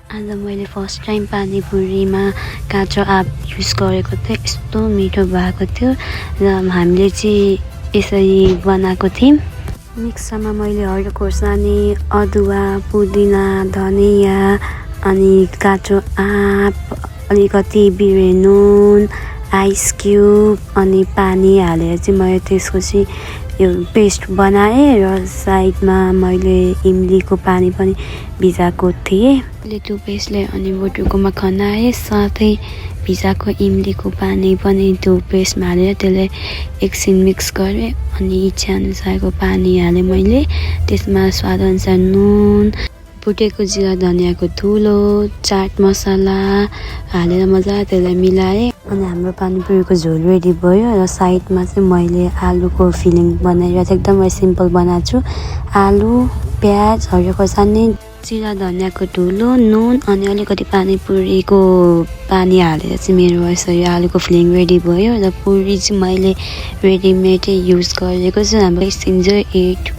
आज मैले first time पानीपुरीमा काँचो आँप युज गरेको थिएँ। यस्तो मिठो भएको थियो र हामीले चाहिँ यसरी बनाएको थियौँ। मिक्सरमा मैले हरियो खोर्सानी, अदुवा, पुदिना, धनिया अनि काँचो आँप, अलिकति बिरे नुन, आइस क्युब अनि पानी हालेर चाहिँ मैले त्यसको चाहिँ यो पेस्ट बनाएँ र साइडमा मैले इमलीको पानी पनि भिजाएको थिएँ। मैले त्यो पेस्टलाई अनि बटुकोमा खनाएँ, साथै भिजाएको इमलीको पानी पनि त्यो पेस्टमा हालेर त्यसलाई एकछिन मिक्स गरेँ अनि इच्छाअनुसारको पानी हालेँ मैले। त्यसमा स्वादअनुसार नुन, भुटेको जिरा धनियाको धुलो, चाट मसला हालेर मजाले त्यसलाई मिलाएँ अनि हाम्रो पानीपुरीको झोल रेडी भयो। र साइडमा चाहिँ मैले आलुको फिलिङ बनाएर चाहिँ एकदमै सिम्पल बनाएको छु। आलु, प्याज, हरियो खोर्सानी, जिरा धनियाको धुलो, नुन अनि अलिकति पानीपुरीको पानी हालेर चाहिँ मेरो यसरी आलुको फिलिङ रेडी भयो। र पुरी चाहिँ मैले रेडिमेडै युज गरेको छु। हाम्रो 608